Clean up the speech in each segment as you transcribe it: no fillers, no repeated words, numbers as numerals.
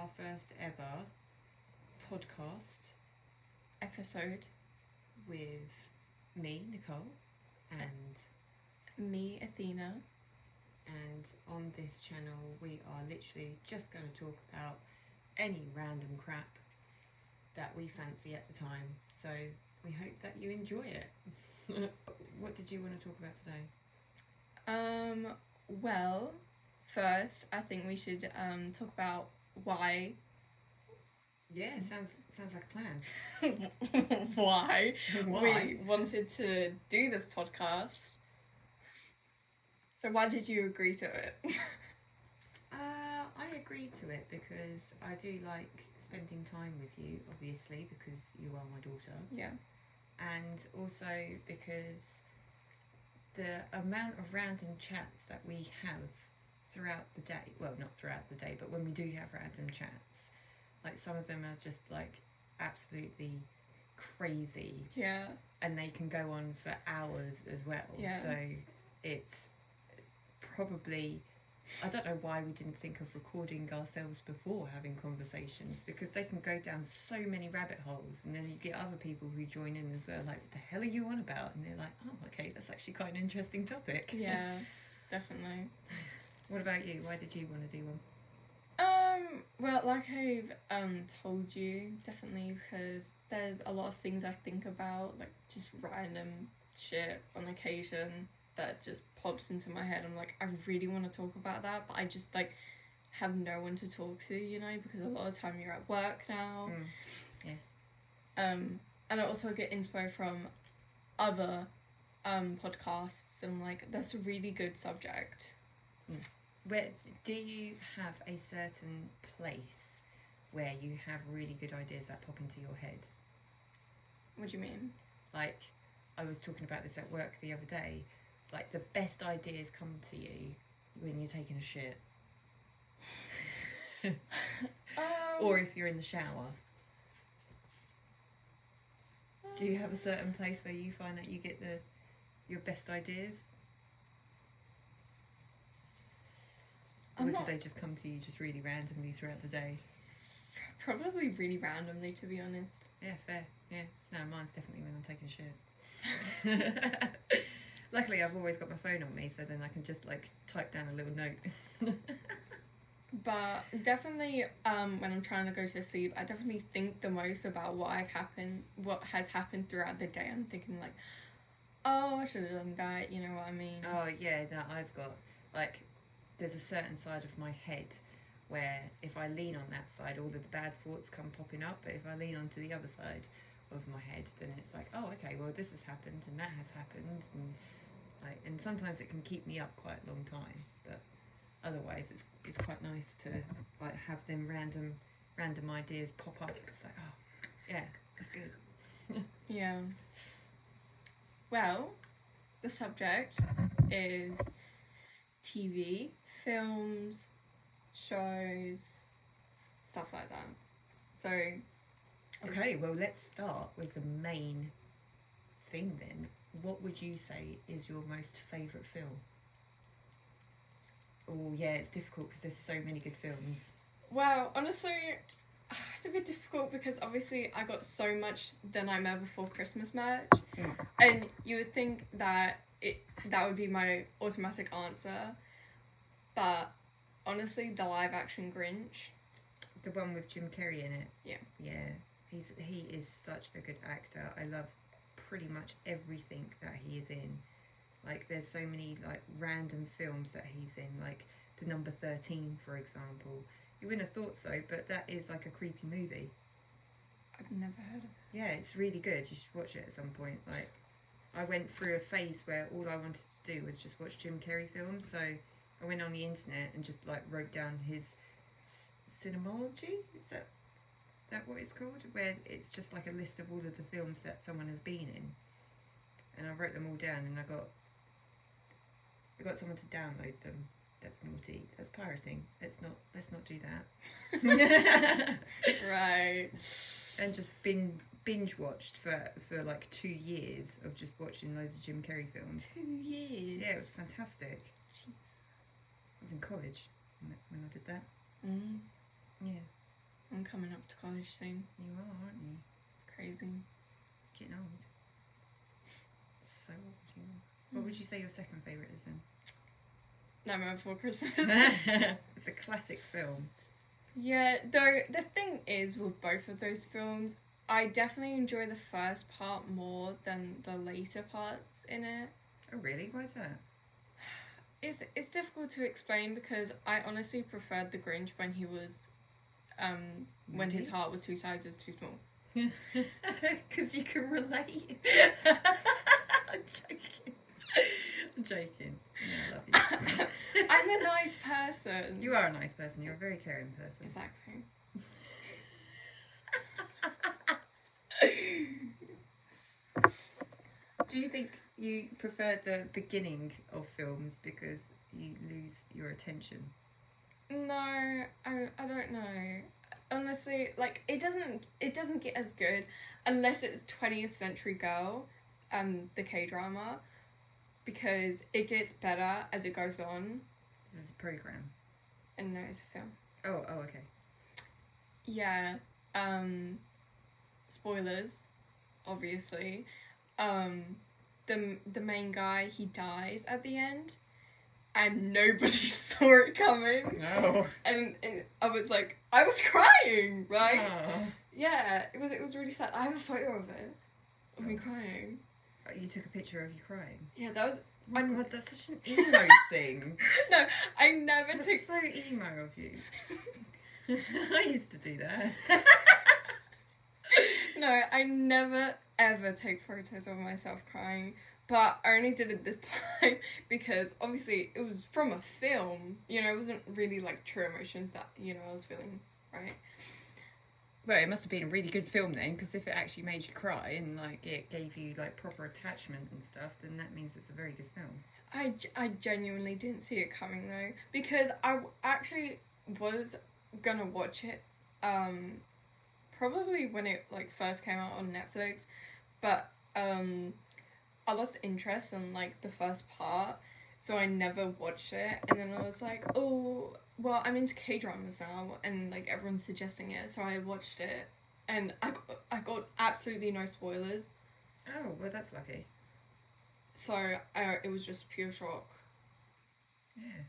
our first ever podcast episode with me, Nicole, and me, Athena. And on this channel we are literally just going to talk about any random crap that we fancy at the time. So we hope that you enjoy it. What did you want to talk about today? Well, first I think we should talk about why Yeah, sounds like a plan. why Why? we wanted to do this podcast. So why did you agree to it? I agreed to it because I do like spending time with you, obviously, because you are my daughter. Yeah. And also because the amount of random chats that we have throughout the day, well, not throughout the day, but when we do have random chats, like some of them are just like absolutely crazy. Yeah. And they can go on for hours as well. Yeah. So it's probably, I don't know why we didn't think of recording ourselves before having conversations, because they can go down so many rabbit holes, and then you get other people who join in as well, like, what the hell are you on about? And they're like, oh, okay, that's actually quite an interesting topic. Yeah, definitely. What about you? Why did you want to do one? Well, like I've told you, definitely because there's a lot of things I think about, like just random shit on occasion that just pops into my head. I'm like, I really want to talk about that, but I just like have no one to talk to, you know, because a lot of time you're at work now. Yeah. And I also get inspo from other podcasts, and I'm like, that's a really good subject. Where do you have a certain place where you have really good ideas that pop into your head? What do you mean? Like, I was talking about this at work the other day. Like, the best ideas come to you when you're taking a shit. Or if you're in the shower. Do you have a certain place where you find that you get your best ideas? Or do they just come to you just really randomly throughout the day? Probably really randomly, to be honest. Yeah, fair. Yeah. No, mine's definitely when I'm taking shit. Luckily, I've always got my phone on me, so then I can just like type down a little note. But definitely, when I'm trying to go to sleep, I definitely think the most about what has happened throughout the day. I'm thinking like, oh, I should have done that. You know what I mean? Oh yeah, no, I've got like, there's a certain side of my head where if I lean on that side, all of the bad thoughts come popping up. But if I lean onto the other side of my head, then it's like, oh, okay, well, this has happened and that has happened, and sometimes it can keep me up quite a long time. But otherwise, it's quite nice to like have them random ideas pop up. It's like, oh, yeah, that's good. Yeah. Well, the subject is TV, films, shows, stuff like that. So, okay, well, let's start with the main thing then. What would you say is your most favourite film? Oh yeah, it's difficult because there's so many good films. well, honestly, it's a bit difficult because obviously I got so much The Nightmare Before Christmas merch, and you would think that that would be my automatic answer, but honestly, the live action Grinch. The one with Jim Carrey in it. Yeah. Yeah, he is such a good actor. I love pretty much everything that he is in. Like, there's so many like random films that he's in, like The Number 13, for example. You wouldn't have thought so, but that is like a creepy movie. I've never heard of it. Yeah, it's really good. You should watch it at some point. Like, I went through a phase where all I wanted to do was just watch Jim Carrey films, so I went on the internet and just like wrote down his cinemology. Is that what it's called? Where it's just like a list of all of the films that someone has been in, and I wrote them all down, and I got someone to download them. That's naughty. That's pirating. Let's not do that. Right. And just binge watched for like 2 years of just watching loads of Jim Carrey films. 2 years. Yeah, it was fantastic. Jesus. I was in college when I did that. Mm. Yeah. coming up to college soon. You are, aren't you? It's crazy. Getting old. So old you are. What would you say your second favourite is then? Nightmare Before Christmas. It's a classic film. Yeah, though the thing is with both of those films, I definitely enjoy the first part more than the later parts in it. Oh really? Why is that? It's difficult to explain because I honestly preferred the Grinch when he was, when his heart was 2 sizes too small. Because you can relate. I'm joking. I'm joking. No, I love you. I'm a nice person. You are a nice person. You're a very caring person. Exactly. Do you think you prefer the beginning of films because you lose your attention? No, I don't know. Honestly, like it doesn't get as good unless it's 20th Century Girl, the K-drama, because it gets better as it goes on. This is a program. And no, it's a film. Oh, okay. Yeah. Spoilers, obviously. The main guy, he dies at the end, and nobody saw it coming. No. And I was crying, right? Oh. Yeah, it was really sad. I have a photo of it, of me crying. You took a picture of you crying? Yeah, that was... Oh my god, that's such an emo thing. No, I never That's took... so emo of you. I used to do that. No, I never ever take photos of myself crying, but I only did it this time because obviously it was from a film, you know, it wasn't really like true emotions that, you know, I was feeling, right? Well, it must have been a really good film then, because if it actually made you cry and like it gave you like proper attachment and stuff, then that means it's a very good film. I genuinely didn't see it coming though, because I actually was gonna watch it, probably when it like first came out on Netflix, but I lost interest in like the first part, so I never watched it. And then I was like, oh, well, I'm into K-dramas now, and like everyone's suggesting it, so I watched it, and I got absolutely no spoilers. Oh, well, that's lucky. So it was just pure shock. Yeah,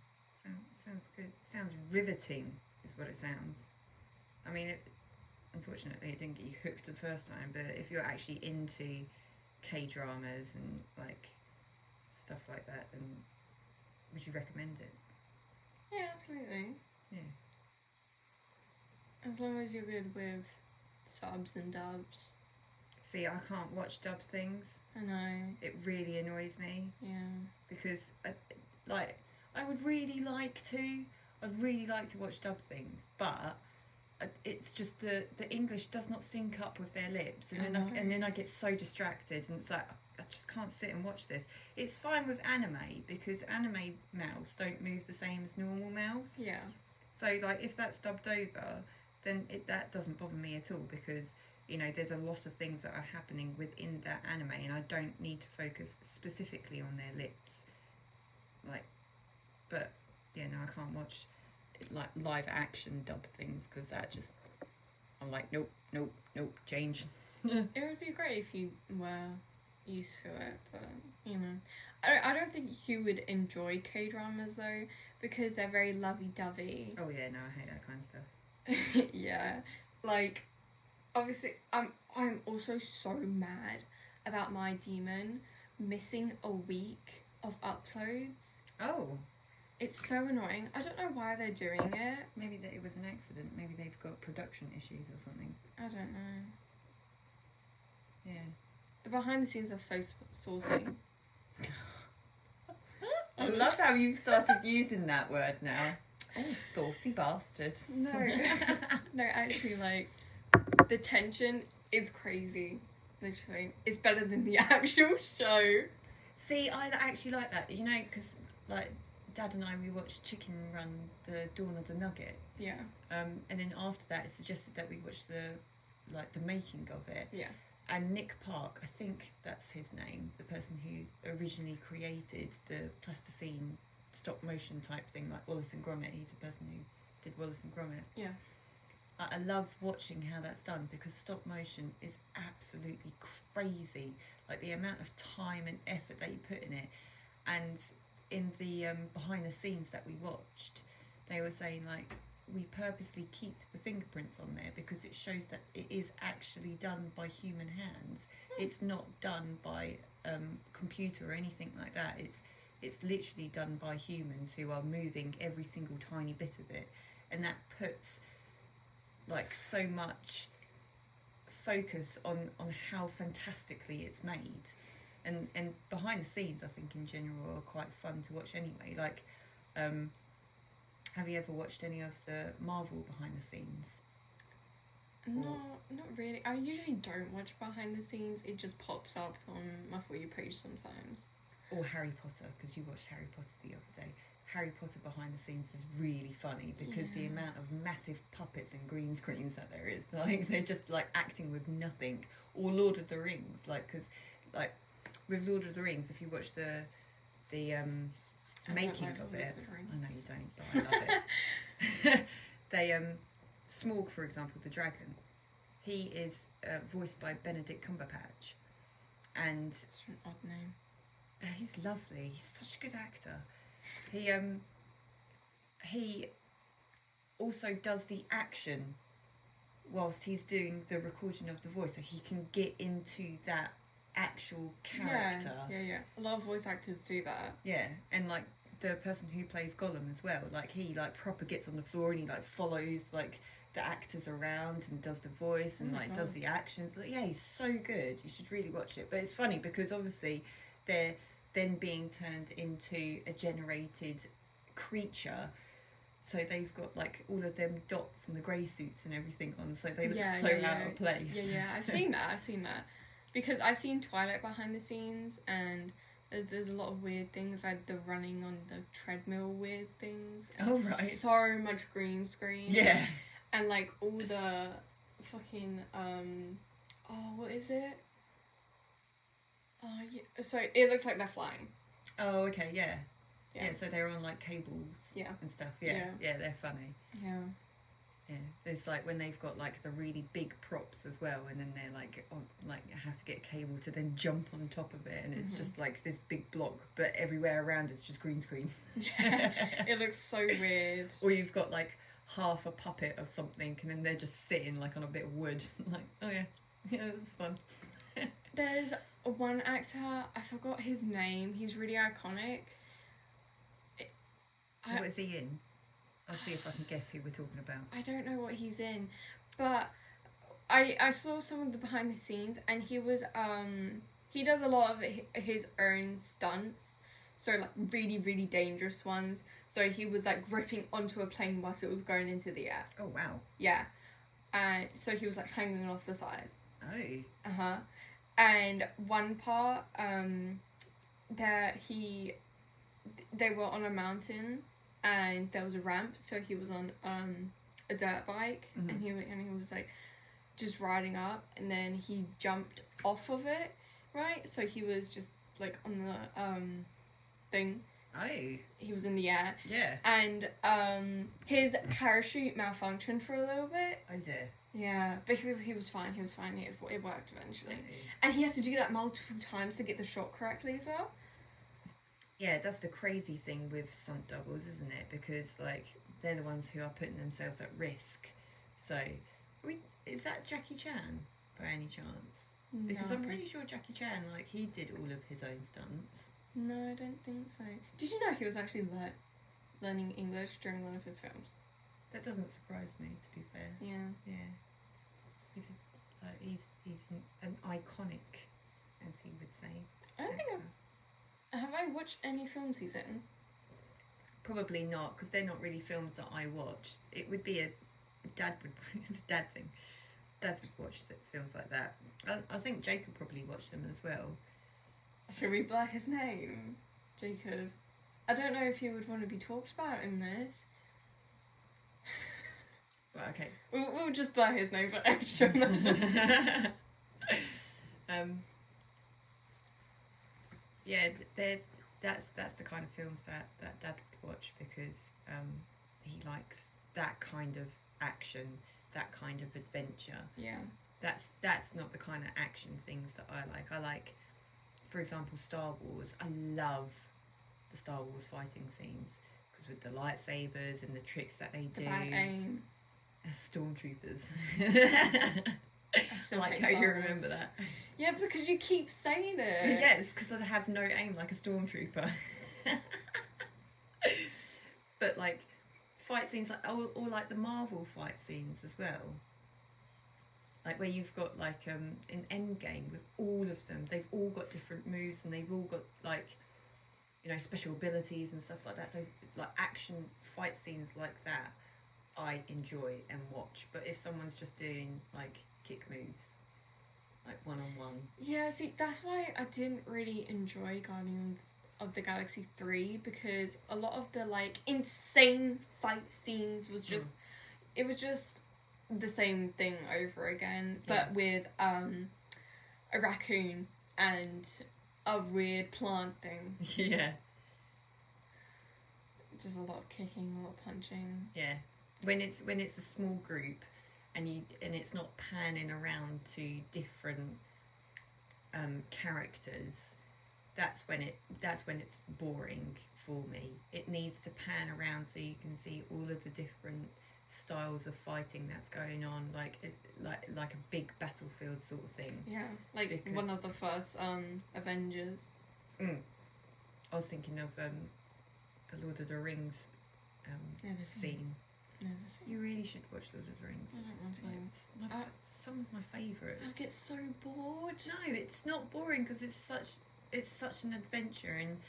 sounds good. Sounds riveting, is what it sounds. I mean, unfortunately, it didn't get you hooked the first time, but if you're actually into K-dramas and like stuff like that, then would you recommend it? Yeah, absolutely. Yeah. As long as you're good with subs and dubs. See, I can't watch dubbed things. I know. It really annoys me. Yeah. Because I would really like to. I'd really like to watch dubbed things, but it's just the English does not sync up with their lips, and then I get so distracted, and it's like I just can't sit and watch this. It's fine with anime because anime mouths don't move the same as normal mouths. Yeah. So like if that's dubbed over, then that doesn't bother me at all because you know there's a lot of things that are happening within that anime, and I don't need to focus specifically on their lips. Like, but yeah, no, I can't watch like live action dub things because that just I'm like nope, change. It would be great if you were used to it, but you know, I don't think you would enjoy K-dramas though because they're very lovey-dovey. Oh yeah, no, I hate that kind of stuff. Yeah, like obviously I'm also so mad about My Demon missing a week of uploads. Oh. It's so annoying. I don't know why they're doing it. Maybe that it was an accident. Maybe they've got production issues or something. I don't know. Yeah. The behind the scenes are so saucy. I love how you've started using that word now. Oh, saucy bastard. No. No, actually, like, the tension is crazy. Literally. It's better than the actual show. See, I actually like that. You know, because, like, Dad and I, we watched Chicken Run, the Dawn of the Nugget. Yeah. And then after that, it suggested that we watch the making of it. Yeah. And Nick Park, I think that's his name, the person who originally created the plasticine stop motion type thing, like Wallace and Gromit. He's the person who did Wallace and Gromit. Yeah. I love watching how that's done, because stop motion is absolutely crazy. Like the amount of time and effort that you put in it. And in the behind the scenes that we watched, they were saying like, we purposely keep the fingerprints on there because it shows that it is actually done by human hands. It's not done by computer or anything like that. It's literally done by humans who are moving every single tiny bit of it, and that puts like so much focus on how fantastically it's made. And behind the scenes, I think in general, are quite fun to watch anyway. Like, have you ever watched any of the Marvel behind the scenes? No, not really. I usually don't watch behind the scenes. It just pops up on my For You page sometimes. Or Harry Potter, because you watched Harry Potter the other day. Harry Potter behind the scenes is really funny because the amount of massive puppets and green screens that there is, like they're just like acting with nothing. Or Lord of the Rings, like, because like with Lord of the Rings, if you watch the making of it, I know you don't, but I love it. They Smaug, for example, the dragon, he is voiced by Benedict Cumberbatch, and it's an odd name. He's lovely. He's such a good actor. He also does the action whilst he's doing the recording of the voice, so he can get into that actual character. Yeah. A lot of voice actors do that. Yeah, and like the person who plays Gollum as well, like he like proper gets on the floor and he like follows like the actors around and does the voice and does the actions. Like, yeah, he's so good. You should really watch it. But it's funny because obviously they're then being turned into a generated creature, so they've got like all of them dots and the grey suits and everything on, so they look out of place. I've seen that because I've seen Twilight behind the scenes, and there's a lot of weird things, like the running on the treadmill weird things. Oh right. So much green screen. Yeah. And like all the fucking what is it? So it looks like they're flying. Oh, okay, yeah. So they're on like cables and stuff. Yeah, they're funny. Yeah. There's like when they've got like the really big props as well, and then they're like have to get a cable to then jump on top of it, and it's just like this big block, but everywhere around it's just green screen. Yeah, it looks so weird. Or you've got like half a puppet of something, and then they're just sitting like on a bit of wood. Like, oh yeah, that's fun. There's one actor, I forgot his name. He's really iconic. What is he in? I'll see if I can guess who we're talking about. I don't know what he's in, but I saw some of the behind the scenes, and he was he does a lot of his own stunts, so like really really dangerous ones. So he was like gripping onto a plane whilst it was going into the air. Oh wow. Yeah, and so he was like hanging off the side. Oh. And one part they were on a mountain, and there was a ramp, so he was on a dirt bike, and he was like just riding up, and then he jumped off of it, right? So he was just like on the thing. Oh. He was in the air. Yeah. And his parachute malfunctioned for a little bit. Oh dear. Yeah, but he was fine. It worked eventually. And he has to do that multiple times to get the shot correctly as well. Yeah, that's the crazy thing with stunt doubles, isn't it? Because like they're the ones who are putting themselves at risk. So, is that Jackie Chan by any chance? Because I'm pretty sure Jackie Chan, like, he did all of his own stunts. No, I don't think so. Did you know he was actually learning English during one of his films? That doesn't surprise me, to be fair. Yeah. Yeah. He's an iconic, as he would say. I don't think have I watched any films he's in? Probably not, because they're not really films that I watch. It would be it's a dad thing. Dad would watch films like that. I think Jacob probably watched them as well. Should we blur his name? Jacob. I don't know if he would want to be talked about in this. Well, okay. We'll just blur his name for extra. Yeah, that's the kind of films that Dad would watch, because he likes that kind of action, that kind of adventure. Yeah. That's not the kind of action things that I like. I like, for example, Star Wars. I love the Star Wars fighting scenes because with the lightsabers and the tricks that they do. Bad aim. As stormtroopers. I still like hate how Star you Wars. remember that. Yeah, because you keep saying it. Yes, because I have no aim like a stormtrooper. But like fight scenes, like or like the Marvel fight scenes as well. Like where you've got like an Endgame with all of them. They've all got different moves and they've all got like, you know, special abilities and stuff like that. So like action fight scenes like that, I enjoy and watch. But if someone's just doing like kick moves, like one-on-one. Yeah, see, that's why I didn't really enjoy Guardians of the Galaxy 3, because a lot of the like insane fight scenes was just it was just the same thing over again, but with a raccoon and a weird plant thing. Yeah. Just a lot of kicking, a lot of punching. Yeah. When it's a small group and it's not panning around to different characters, that's when it's boring for me. It needs to pan around so you can see all of the different styles of fighting that's going on, like it's like a big battlefield sort of thing. Yeah, like Because- one of the first Avengers. I was thinking of the Lord of the Rings Never scene. Never seen. You really should watch Lord of the Rings. I don't want to. It's some of my favourites. I get so bored. No, it's not boring because it's such an adventure, and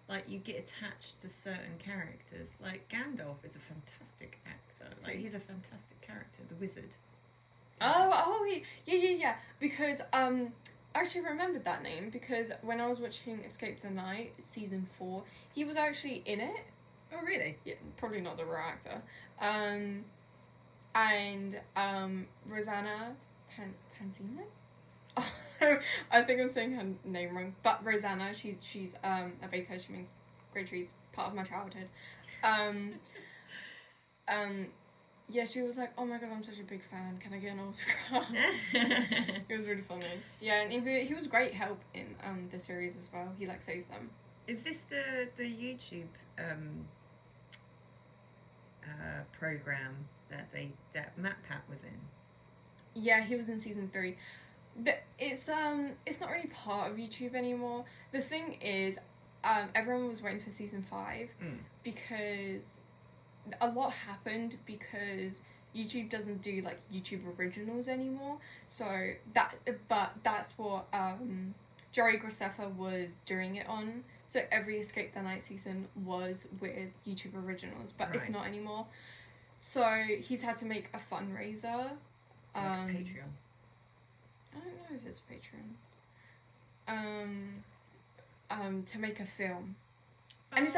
like you get attached to certain characters. Like Gandalf is a fantastic actor. Like he's a fantastic character, the wizard. Yeah. Because I actually remembered that name because when I was watching Escape the Night season 4, he was actually in it. Oh really? Yeah, probably not the real actor. And Rosanna Pansino? I think I'm saying her name wrong. But Rosanna, she's a baker. She makes great treats. Part of my childhood. Yeah, she was like, "Oh my god, I'm such a big fan. Can I get an autograph?" It was really funny. Yeah, and he was great help in the series as well. He like saved them. Is this the YouTube program that MatPat was in? Yeah, he was in season 3. It's not really part of YouTube anymore. The thing is, everyone was waiting for season 5 because a lot happened because YouTube doesn't do like YouTube originals anymore. So that's what Jerry Graceffa was doing it on. So every Escape the Night season was with YouTube originals, but it's Right. not anymore. So he's had to make a fundraiser. Like a Patreon. I don't know if it's Patreon. To make a film, and it's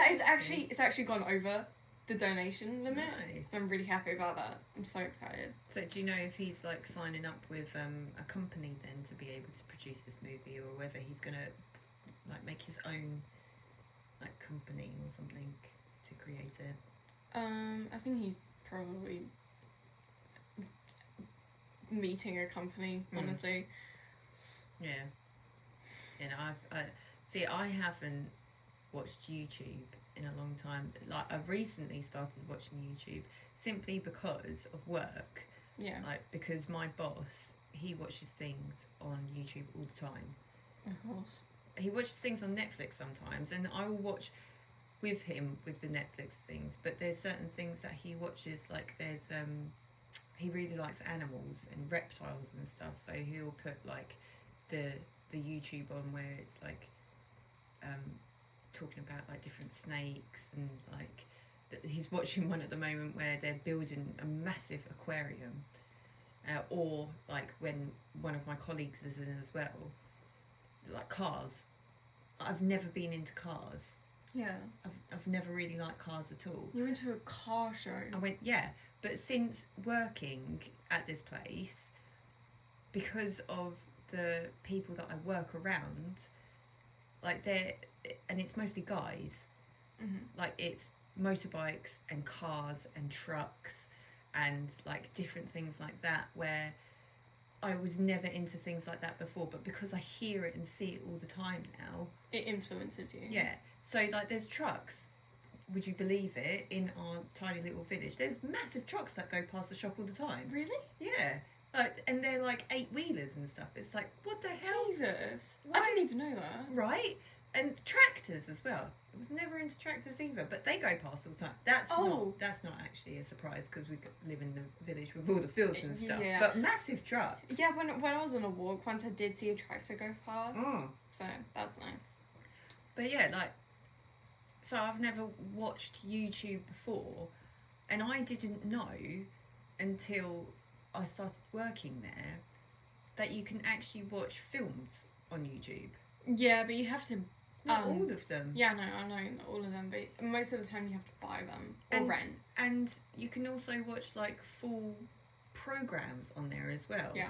actually gone over the donation limit. Nice. I'm really happy about that. I'm so excited. So do you know if he's like signing up with a company then to be able to produce this movie, or whether he's gonna like make his own like company or something to create it? I think he's probably meeting a company. Honestly. Yeah. You know, I haven't watched YouTube in a long time. Like I've recently started watching YouTube simply because of work. Yeah. Like because my boss, he watches things on YouTube all the time. Of course. He watches things on Netflix sometimes, and I will watch with him with the Netflix things. But there's certain things that he watches, like there's he really likes animals and reptiles and stuff. So he'll put like the YouTube on where it's like talking about like different snakes, and like he's watching one at the moment where they're building a massive aquarium, or like when one of my colleagues is in as well, like cars. I've never been into cars. Yeah. I've never really liked cars at all. You went to a car show. I went, yeah, but since working at this place, because of the people that I work around, like and it's mostly guys, Mm-hmm. like it's motorbikes and cars and trucks and like different things like that, where I was never into things like that before, but because I hear it and see it all the time now, it influences you. yeah. So like there's trucks, would you believe it, in our tiny little village there's massive trucks that go past the shop all the time. Really? Yeah. Like, and they're like 8-wheelers and stuff. It's like, what the hell? Jesus. Why? I didn't even know that. Right? And tractors as well. I was never into tractors either, but they go past all the time. That's not actually a surprise, because we live in the village with all the fields and stuff. Yeah. But massive trucks. Yeah, when I was on a walk once, I did see a tractor go past. Mm. So that's nice. But yeah, like, so I've never watched YouTube before, and I didn't know until I started working there that you can actually watch films on YouTube. Yeah, but you have to. Not all of them. Yeah, no, I know, not all of them, but most of the time you have to buy them or rent. And you can also watch like full programs on there as well. Yeah.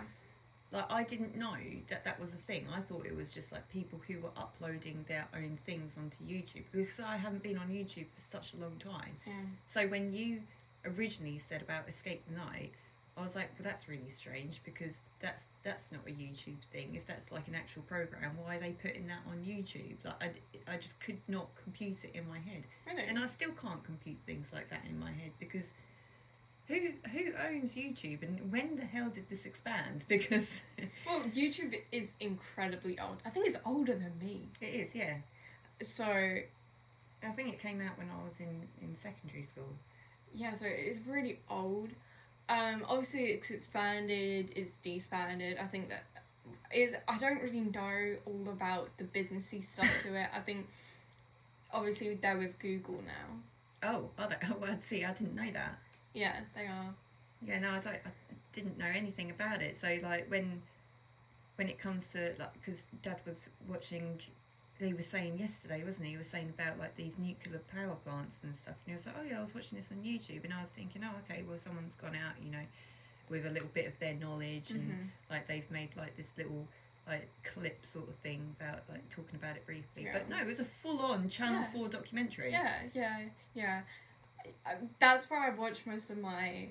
Like, I didn't know that that was a thing. I thought it was just like people who were uploading their own things onto YouTube, because I haven't been on YouTube for such a long time. Yeah. So when you originally said about Escape the Night, I was like, well, that's really strange, because that's not a YouTube thing. If that's like an actual program, why are they putting that on YouTube? Like, I just could not compute it in my head. Really? And I still can't compute things like that in my head, because who owns YouTube, and when the hell did this expand? Because well, YouTube is incredibly old. I think it's older than me. it is, yeah. So I think it came out when I was in secondary school. yeah, so it's really old. Obviously it's expanded, it's disbanded. I think that I don't really know all about the businessy stuff to it. I think obviously they're with Google now. Oh, are they? Oh, well, see, I didn't know that. Yeah, they are. Yeah, no, I didn't know anything about it. So like when it comes to, like, because Dad was watching, he was saying yesterday, wasn't he? He was saying about like these nuclear power plants and stuff, and he was like, oh yeah, I was watching this on YouTube, and I was thinking, oh okay, well someone's gone out, you know, with a little bit of their knowledge, and like they've made like this little like clip sort of thing about like talking about it briefly. Yeah. But no, it was a full-on Channel 4 documentary. Yeah. That's where I watch most of my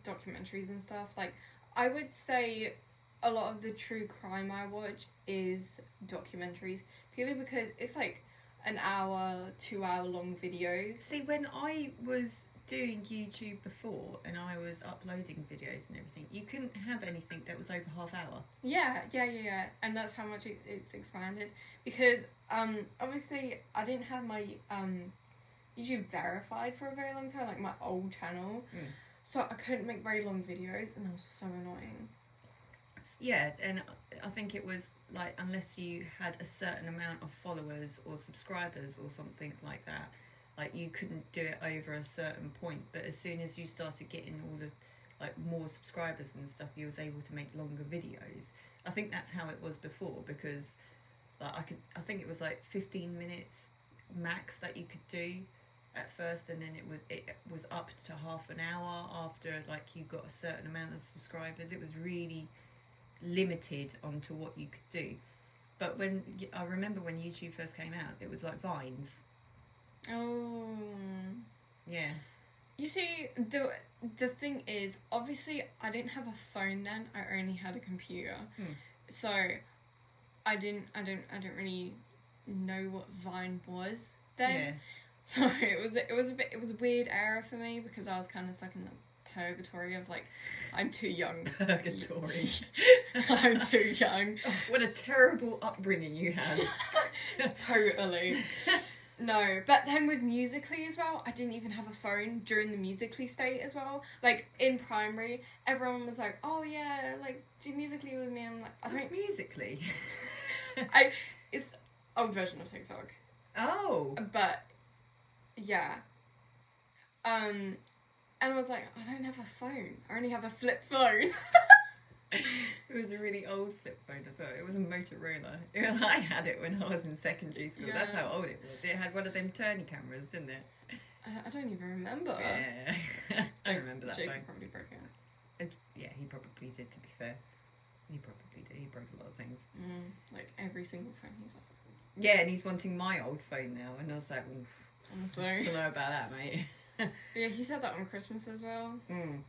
documentaries and stuff. Like, I would say a lot of the true crime I watch is documentaries, purely because it's like an hour, 2 hour long videos. See, when I was doing YouTube before and I was uploading videos and everything, you couldn't have anything that was over half hour. Yeah, and that's how much it's expanded, because obviously I didn't have my YouTube verified for a very long time, like my old channel, so I couldn't make very long videos, and that was so annoying. Yeah, and I think it was like, unless you had a certain amount of followers or subscribers or something like that, like you couldn't do it over a certain point. But as soon as you started getting all the like more subscribers and stuff, you was able to make longer videos. I think that's how it was before, because like I think it was like 15 minutes max that you could do at first, and then it was up to half an hour after like you got a certain amount of subscribers. It was really limited onto what you could do. But I remember when YouTube first came out, it was like Vines. Oh. Yeah. You see, the thing is, obviously I didn't have a phone then. I only had a computer. So I don't really know what Vine was then. Yeah. So it was a weird era for me, because I was kind of stuck in the purgatory of like, I'm too young. Purgatory. I'm too young. Oh, what a terrible upbringing you had. Totally. No, but then with Musical.ly as well, I didn't even have a phone during the Musical.ly state as well. Like, in primary, everyone was like, oh yeah, like, do Musical.ly with me. I'm like, I don't... Musical.ly? It's old version of TikTok. Oh. But, yeah. And I was like, I don't have a phone. I only have a flip phone. It was a really old flip phone as well. It was a Motorola. I had it when I was in secondary school. Yeah. That's how old it was. It had one of them turny cameras, didn't it? I don't even remember. Yeah. I remember that Jake phone. Probably broke it. Yeah, he probably did, to be fair. He probably did. He broke a lot of things. Like every single phone he's like... Yeah, and he's wanting my old phone now. And I was like, oof. Honestly. I don't know about that, mate. Yeah, he said that on Christmas as well. Mm.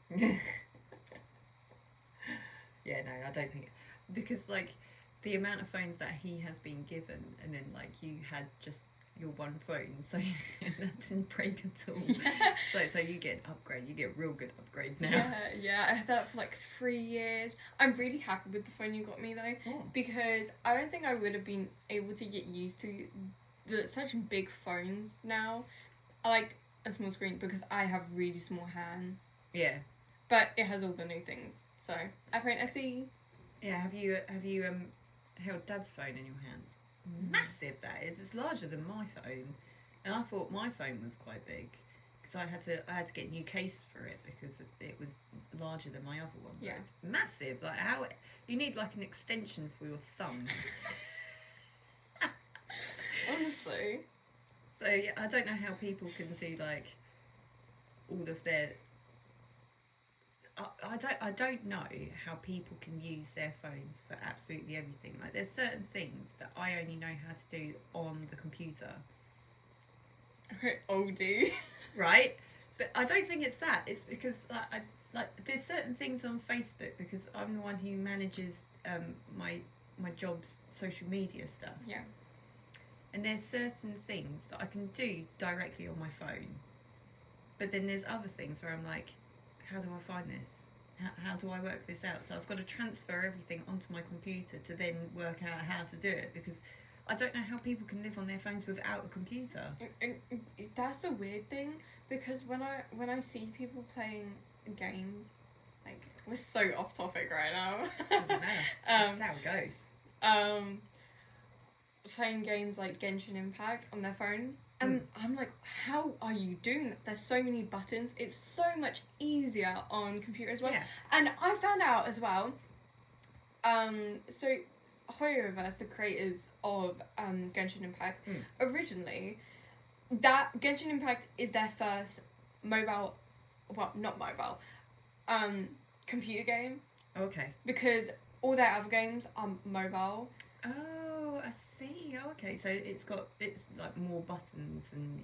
Yeah, no, I don't think because like the amount of phones that he has been given, and then like you had just your one phone, so that didn't break at all. Yeah. So you get an upgrade, you get a real good upgrade now. Yeah, I had that for like 3 years. I'm really happy with the phone you got me though, Oh. because I don't think I would have been able to get used to such big phones now. I like a small screen because I have really small hands, Yeah. but it has all the new things. So I phone SE. Yeah. Have you held Dad's phone in your hands? Massive that is. It's larger than my phone, and I thought my phone was quite big because I had to get a new case for it because it was larger than my other one. But Yeah. it's massive. Like how you need like an extension for your thumb. Honestly. So yeah, I don't know how people can do like all of their. I don't know how people can use their phones for absolutely everything. Like there's certain things that I only know how to do on the computer, Oldie. right? But I don't think it's that. It's because there's certain things on Facebook because I'm the one who manages my job's social media stuff. Yeah. And there's certain things that I can do directly on my phone. But then there's other things where I'm like, how do I find this? How do I work this out? So I've got to transfer everything onto my computer to then work out how to do it because I don't know how people can live on their phones without a computer. That's the weird thing because when I see people playing games, like we're so off topic right now. Doesn't matter. That's how it goes. Playing games like Genshin Impact on their phone. And I'm like, how are you doing that? There's so many buttons. It's so much easier on computer as well. Yeah. And I found out as well. So Hoyoverse, the creators of Genshin Impact, originally, that Genshin Impact is their first mobile, well, not mobile, computer game. Okay. Because all their other games are mobile. Oh, I see. Oh, okay. So it's like more buttons and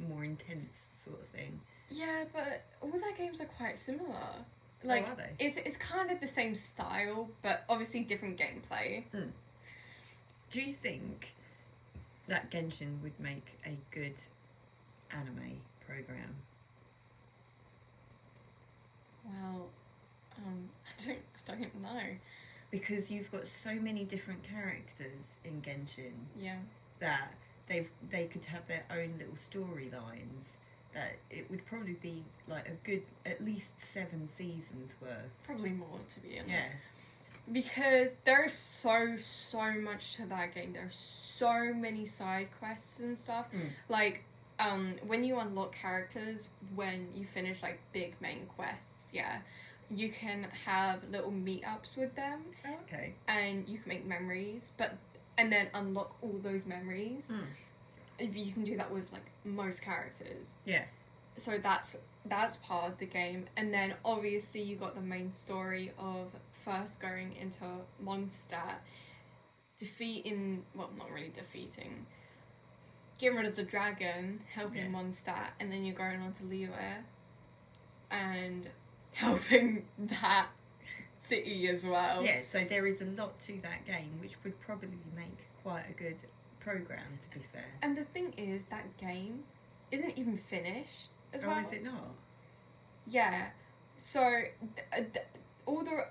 more intense sort of thing. Yeah, but all their games are quite similar. Like, are they? It's kind of the same style, but obviously different gameplay. Do you think that Genshin would make a good anime program? Well, I don't know. Because you've got so many different characters in Genshin. Yeah. That they could have their own little storylines. That it would probably be like a good at least 7 seasons worth. Probably more, to be honest. Yeah. Because there is so much to that game. There are so many side quests and stuff. Like, when you unlock characters, when you finish like big main quests, you can have little meetups with them. Oh, okay. And you can make memories, and then unlock all those memories. You can do that with like most characters. Yeah. So that's part of the game, and then obviously you got the main story of first going into Mondstadt, not really defeating, getting rid of the dragon, helping Mondstadt, and then you're going on to Liyue and helping that city as well. Yeah, so there is a lot to that game, which would probably make quite a good program, to be fair. And the thing is, that game isn't even finished as well. Oh, is it not? Yeah. So all the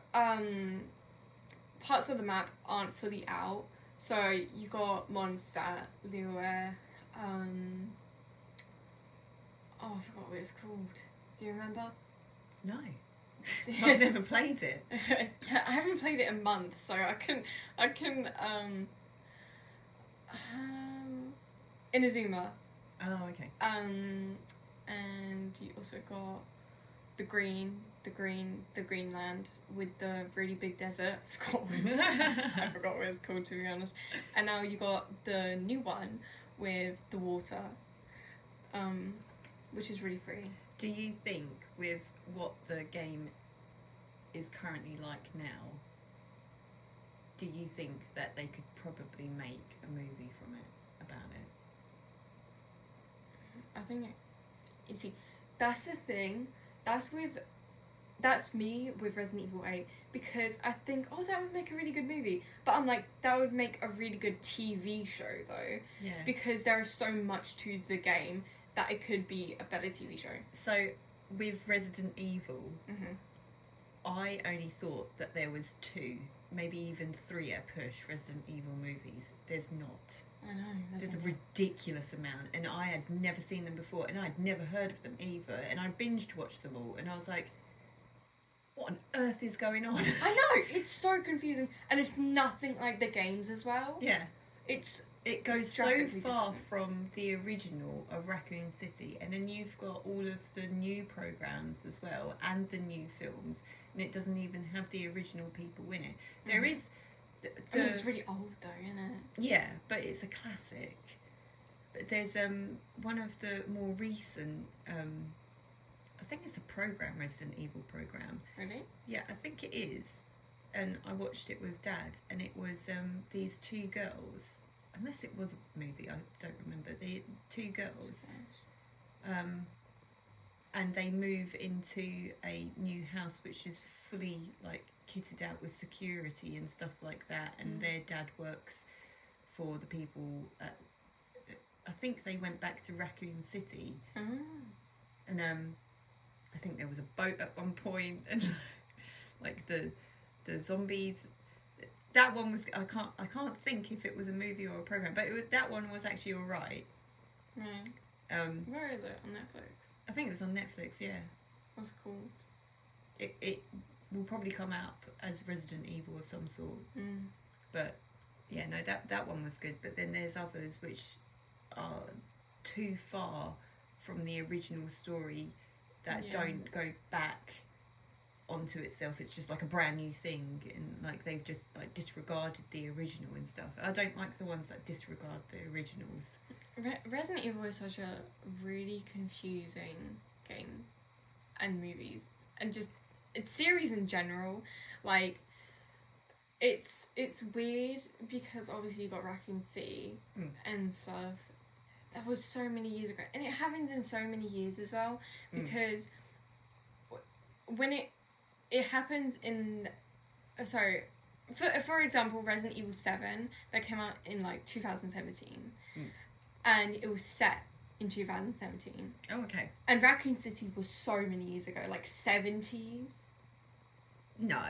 parts of the map aren't fully out. So you got Mondstadt, Liyue, I forgot what it's called. Do you remember? No. I've never played it. Yeah, I haven't played it in months, so I can Inazuma. Oh, okay. And you also got the Greenland with the really big desert. I forgot what it's called, to be honest. And now you got the new one with the water, which is really pretty. Do you think with what the game is currently like now, do you think that they could probably make a movie from it, about it? I think, you see, That's the thing. That's me with Resident Evil 8, because I think, oh, that would make a really good movie. But I'm like, that would make a really good TV show, though. Yeah. Because there is so much to the game that it could be a better TV show. So, with Resident Evil, Mm-hmm. I only thought that there was 2, maybe even 3 at push Resident Evil movies. There's not. I know. There's a ridiculous amount, and I had never seen them before, and I'd never heard of them either, and I binged watched them all, and I was like, what on earth is going on? I know, it's so confusing, and it's nothing like the games as well. Yeah. It goes so drastically far different. from the original of Raccoon City, and then you've got all of the new programs as well, and the new films, and it doesn't even have the original people in it. There is... I mean, it's really old though, isn't it? Yeah, but it's a classic. But there's one of the more recent... I think it's a program, Resident Evil program. Really? Yeah, I think it is. And I watched it with Dad, and it was these 2 girls... Unless it was a movie, I don't remember. The 2 girls, and they move into a new house which is fully like kitted out with security and stuff like that. And their dad works for the people. I think they went back to Raccoon City, and I think there was a boat at one point, and like the zombies. That one was I can't think if it was a movie or a program, but that one was actually alright. Right. Where is it on Netflix? I think it was on Netflix. Yeah. What's it called? It will probably come out as Resident Evil of some sort. But yeah, no, that one was good. But then there's others which are too far from the original story that don't go back onto itself. It's just like a brand new thing, and like they've just like disregarded the original and stuff. I don't like the ones that disregard the originals. Resident Evil is such a really confusing game and movies, and just it's series in general. Like it's weird because obviously you got Raccoon City and stuff. That was so many years ago, and it happens in so many years as well, because when it happens in, sorry, for example, Resident Evil 7, that came out in like 2017, and it was set in 2017. Oh, okay. And Raccoon City was so many years ago, like 70s. No.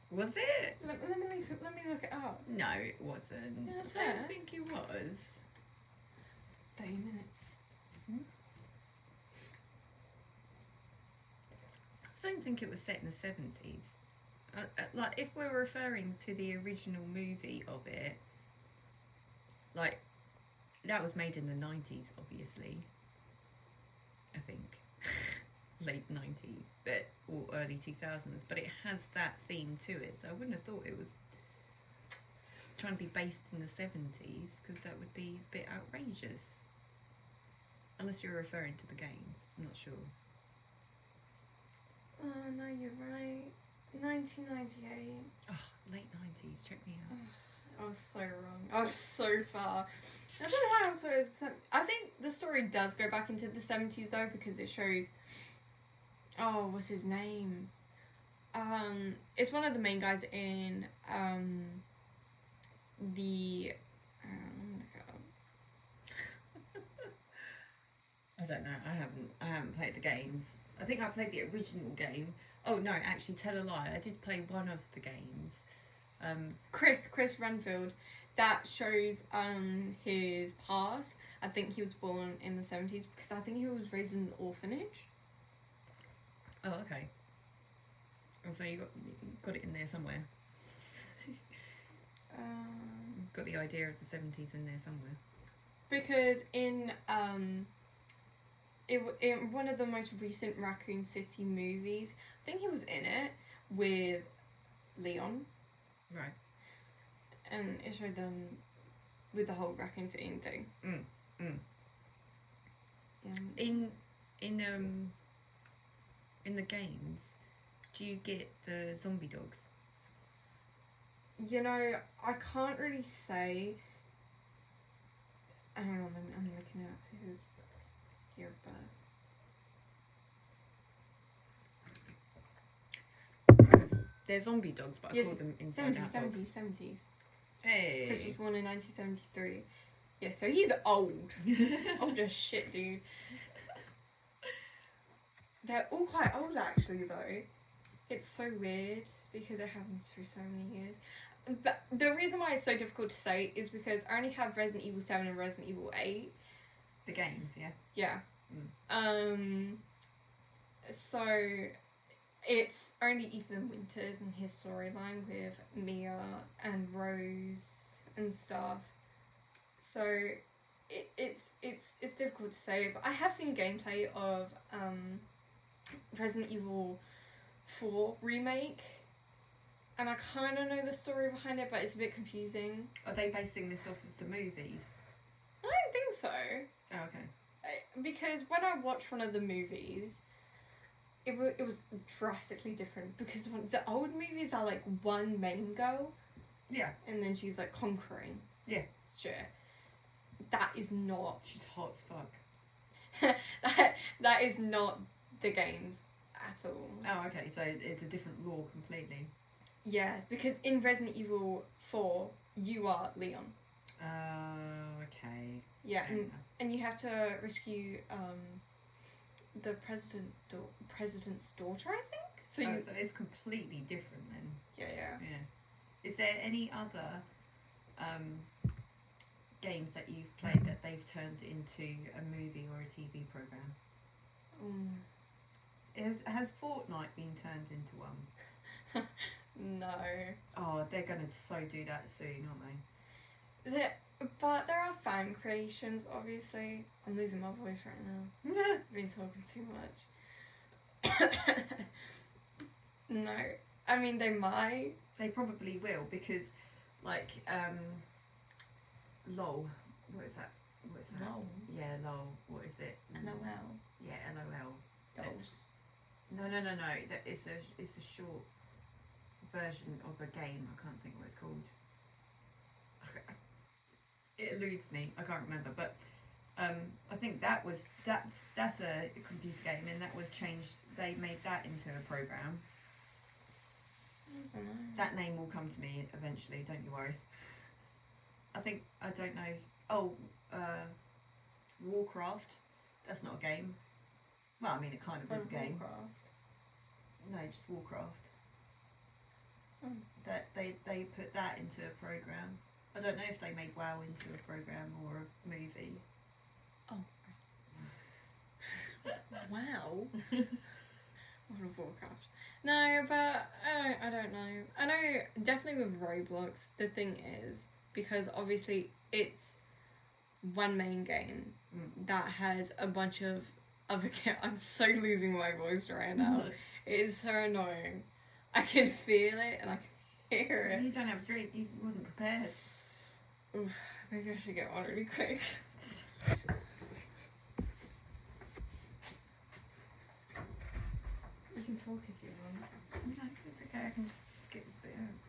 Was it? Let me look it up. No, it wasn't. Yeah, that's I don't fair. think it was. 30 minutes. I don't think it was set in the 70s. Like, if we're referring to the original movie of it, like, that was made in the 90s, obviously. I think. Late 90s, but or early 2000s, but it has that theme to it, so I wouldn't have thought it was trying to be based in the 70s, because that would be a bit outrageous. Unless you're referring to the games, I'm not sure. Oh, no, you're right. 1998. Oh, late 90s, check me out. I was so wrong. I was so far. I don't know why I was so... I think the story does go back into the 70s, though, because it shows... Oh, what's his name? It's one of the main guys in, the... let me look it up. I don't know, I haven't played the games. I think I played the original game. Oh, no, actually, tell a lie. I did play one of the games. Chris Renfield. That shows his past. I think he was born in the 70s because I think he was raised in an orphanage. Oh, okay. Oh, so you got it in there somewhere. Got the idea of the 70s in there somewhere. Because in in one of the most recent Raccoon City movies, I think he was in it with Leon. Right. And it showed them with the whole Raccoon City thing. Yeah. In the games, do you get the zombie dogs? You know, I can't really say. Hang on, I'm looking at his year of birth. They're zombie dogs, but I Yes, call them inside 70s, out dogs. 70s. Hey. Chris was born in 1973. Yeah, so he's old. Old as shit, dude. They're all quite old, actually, though. It's so weird because it happens through so many years. But the reason why it's so difficult to say is because I only have Resident Evil 7 and Resident Evil 8. The games, yeah. Yeah. So it's only Ethan Winters and his storyline with Mia and Rose and stuff. So it's difficult to say. But I have seen gameplay of Resident Evil 4 remake, and I kind of know the story behind it, but it's a bit confusing. Are they basing this off of the movies? I don't think so. Oh, okay. Because when I watched one of the movies, it was drastically different. Because the old movies are like one main girl, Yeah. and then she's like conquering. Yeah. Sure. That is not. She's hot as fuck. that is not the games at all. Oh, okay. So it's a different lore completely. Yeah, because in Resident Evil 4, you are Leon. Oh, okay. Yeah, and you have to rescue the president's daughter, I think. So it's completely different then. Yeah. Is there any other games that you've played that they've turned into a movie or a TV program? Has Fortnite been turned into one? No. Oh, they're gonna so do that soon, aren't they? But there are fan creations, obviously. I'm losing my voice right now. I've been talking too much. No. I mean, they might. They probably will, because, like, LOL. What is that? LOL? Yeah, LOL. What is it? LOL. Yeah, LOL. Dolls. No. It's a short version of a game. I can't think what it's called. It eludes me. I can't remember, but I think that's a computer game, and that was changed. They made that into a program. I don't know. That name will come to me eventually. Don't you worry. I don't know. Oh, Warcraft. That's not a game. Well, I mean, it kind of is a game. Warcraft. No, just Warcraft. Oh. That they put that into a program. I don't know if they made WoW into a program or a movie. Oh. Wow. World of Warcraft. No, but I don't know. I know definitely with Roblox, the thing is, because obviously it's one main game that has a bunch of other I'm so losing my voice right now. It is so annoying. I can feel it and I can hear it. You don't have a drink. You wasn't prepared. Oof, maybe I should get one really quick. We can talk if you want. No, it's okay. I can just skip this bit out.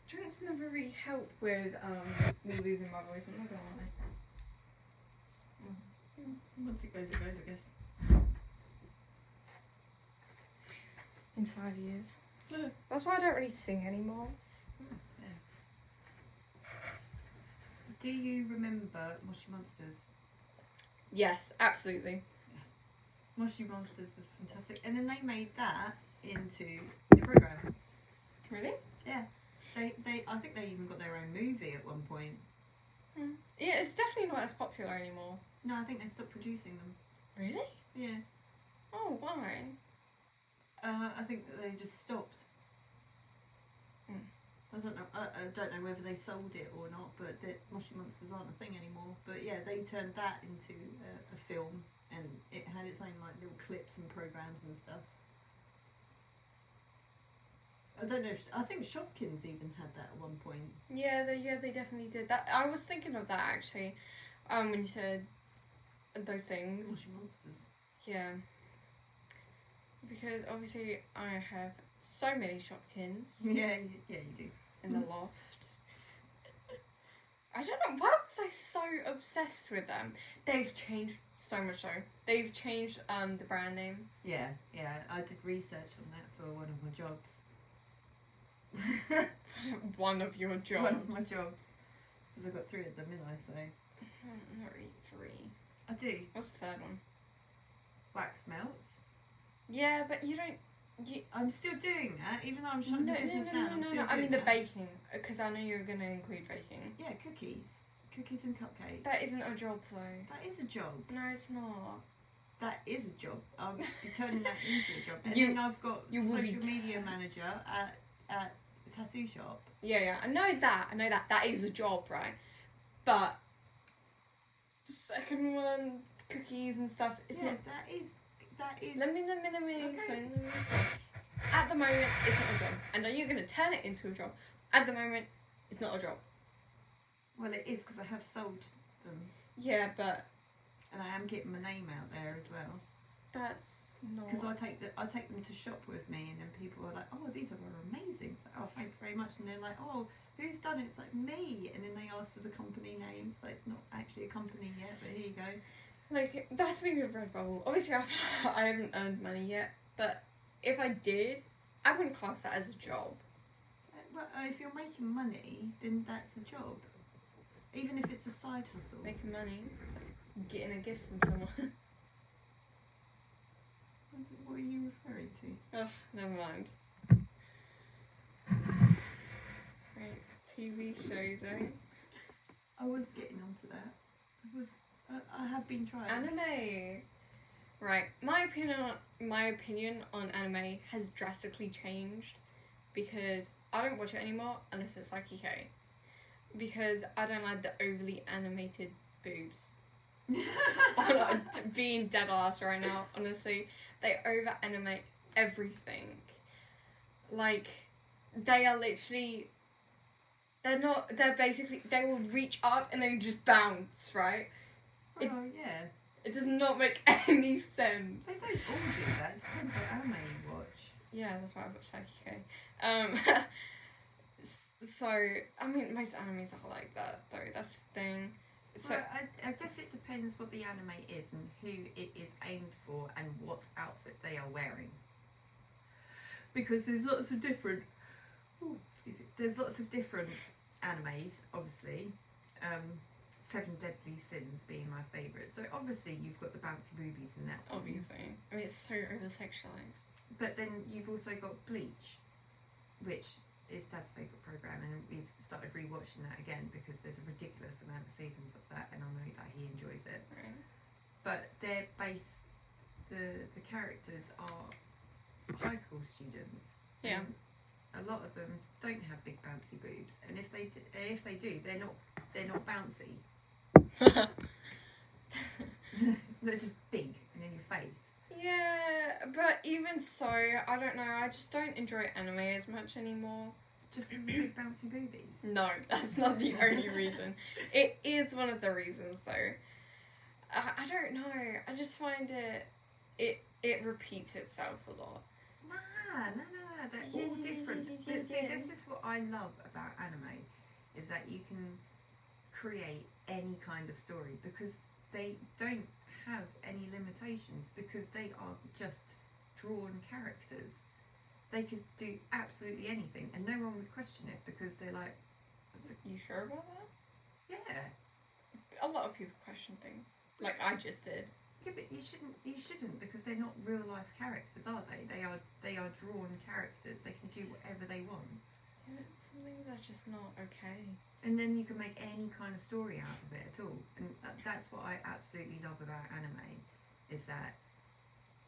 Drinks never really help with me losing my voice, I'm not gonna lie. Once it goes, I guess. In 5 years. Yeah. That's why I don't really sing anymore. Yeah. Do you remember Moshi Monsters? Yes, absolutely. Yes. Moshi Monsters was fantastic. And then they made that into a program. Really? Yeah. I think they even got their own movie at one point. Yeah, it's definitely not as popular anymore. No, I think they stopped producing them. Really? Yeah. Oh, why? I think that they just stopped. I don't know. I don't know whether they sold it or not, but the Moshi Monsters aren't a thing anymore. But yeah, they turned that into a film, and it had its own like little clips and programs and stuff. I don't know. I think Shopkins even had that at one point. Yeah, they definitely did that. I was thinking of that actually, when you said those things. Moshi Monsters. Yeah. Because obviously I have so many Shopkins. Yeah, you do. In the I don't know, why was I so obsessed with them? They've changed so much so. They've changed the brand name. Yeah, I did research on that for one of my jobs. One of your jobs. One of my jobs. Because I've got 3 of them, didn't I? So Not really 3. I do. What's the third one? Wax melts. Yeah, but you don't... I'm still doing that, even though I'm shutting the business down. I'm still No. I doing mean the that. baking, because I know you're going to include baking. Yeah, cookies and cupcakes. That isn't a job though. That is a job. No, it's not. That is a job. I'll be turning that into a job. And You- then I've got you will be social media manager at a tattoo shop. Yeah, I know that. That is a job, right? But the second one, cookies and stuff, it's Yeah, not. that is. Let me Okay. explain. At the moment, it's not a job. I know you're going to turn it into a job. At the moment, it's not a job. Well, it is because I have sold them, Yeah, but and I am getting my name out there as well. that's not. Because I take them to shop with me, and then people are like, "Oh, these are amazing!" So, "Oh, thanks very much." And they're like, "Oh, who's done it?" It's like me, and then they ask for the company name, so it's not actually a company yet. But here you go. Like, that's me with Redbubble. Obviously, I haven't earned money yet, but if I did, I wouldn't class that as a job. Well, if you're making money, then that's a job, even if it's a side hustle. Making money, getting a gift from someone. What are you referring to? Oh, never mind. Right, TV shows, eh? I was getting onto that. I have been trying. Anime. Right, my opinion on anime has drastically changed because I don't watch it anymore unless it's Psyche K. Because I don't like the overly animated boobs. I'm not being dead ass right now, honestly. They over animate everything. Like, they are literally. They're basically. They will reach up and then just bounce, right? Oh, yeah. It does not make any sense. They don't all do that. It depends what anime you watch. Yeah, that's why I watch Psyche K. So, I mean, most animes are like that, though. That's the thing. So, Well, I guess it depends what the anime is and who it is aimed for and what outfit they are wearing. Because there's lots of different. Ooh, excuse me. There's lots of different animes, obviously. Seven Deadly Sins being my favourite. So obviously you've got the bouncy boobies in that one. obviously. I mean, it's so over-sexualized. But then you've also got Bleach, which is Dad's favourite programme, and we've started rewatching that again because there's a ridiculous amount of seasons of that, and I know that he enjoys it. Right. But their base, the characters are high school students. Yeah. And a lot of them don't have big bouncy boobs, and if they do, they're not bouncy. They're just big and in your face. Yeah, but even so, I don't know. I just don't enjoy anime as much anymore. Just because of big bouncy boobies. No, that's not the only reason. It is one of the reasons, though. I don't know. I just find it repeats itself a lot. Nah. They're all different. Yeah. See, this is what I love about anime, is that you can create any kind of story because they don't have any limitations because they are just drawn characters. They could do absolutely anything and no one would question it because they're like, You sure about that? yeah. A lot of people question things. Like I just did. Yeah, but you shouldn't because they're not real life characters, are they? They are drawn characters. They can do whatever they want. Yeah, some things are just not okay. And then you can make any kind of story out of it at all. And that's what I absolutely love about anime, is that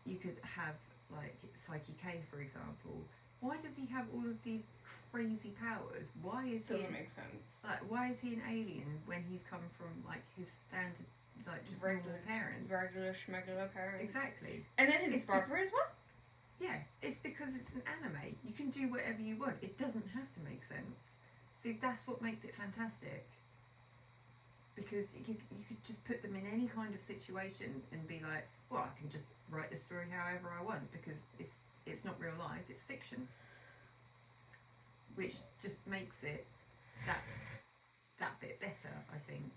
you could have, like, Psyche K, for example. Why does he have all of these crazy powers? Why is Doesn't make sense. like, why is he an alien when he's come from, like, his standard, like, just normal parents? Regular schmegular parents. Exactly. And then his brother as well? Yeah, it's because it's an anime. You can do whatever you want. It doesn't have to make sense. See, that's what makes it fantastic. Because you could just put them in any kind of situation and be like, well, I can just write this story however I want because it's not real life, it's fiction. Which just makes it that that bit better, I think.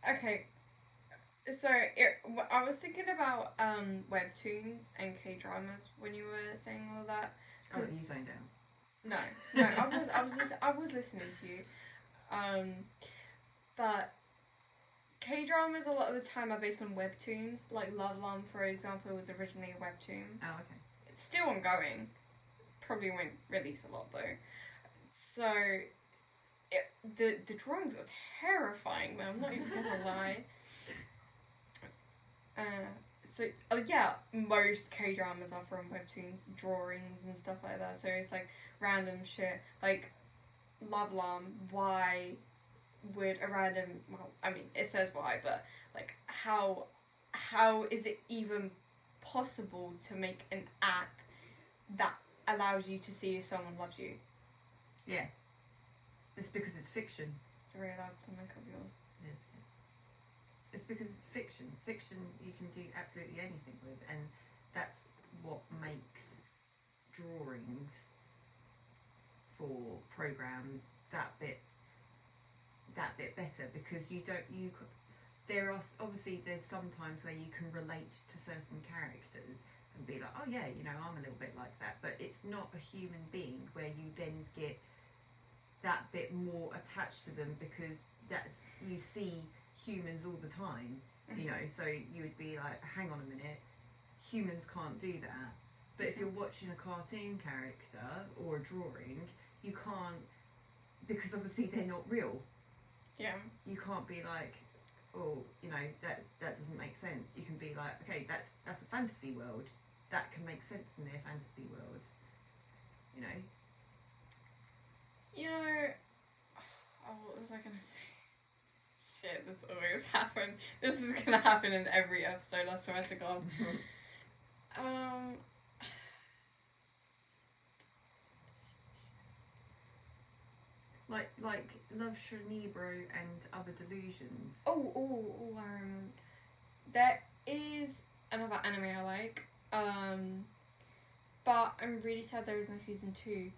Okay, so I was thinking about webtoons and K-dramas when you were saying all that. Oh, you zoned out. No, I was listening to you. But K-dramas a lot of the time are based on webtoons. Like Love Alarm, for example, was originally a webtoon. Oh, okay. It's still ongoing. Probably won't release a lot though. So the drawings are terrifying, man. I'm not even gonna lie. Most K-dramas are from webtoons, drawings and stuff like that. So it's like random shit. Like Love Alarm, why would a random, well, I mean, it says why, but like how is it even possible to make an app that allows you to see if someone loves you? Yeah. It's because it's fiction. It's a really loud stomach of yours. It is. It's because it's fiction. Fiction you can do absolutely anything with, and that's what makes drawings for programs that bit better, because there are obviously there's sometimes where you can relate to certain characters and be like, oh yeah, I'm a little bit like that, but it's not a human being where you then get that bit more attached to them, because you see humans all the time, so you would be like, hang on a minute, humans can't do that. But if you're watching a cartoon character or a drawing, you can't, because obviously they're not real. Yeah. You can't be like, oh, that doesn't make sense. You can be like, okay, that's a fantasy world. That can make sense in their fantasy world. What was I gonna say? Shit, this always happens. This is gonna happen in every episode, I swear to God. Like Love Shanibro and Other Delusions. I remember. There is another anime I like, but I'm really sad there is no season 2.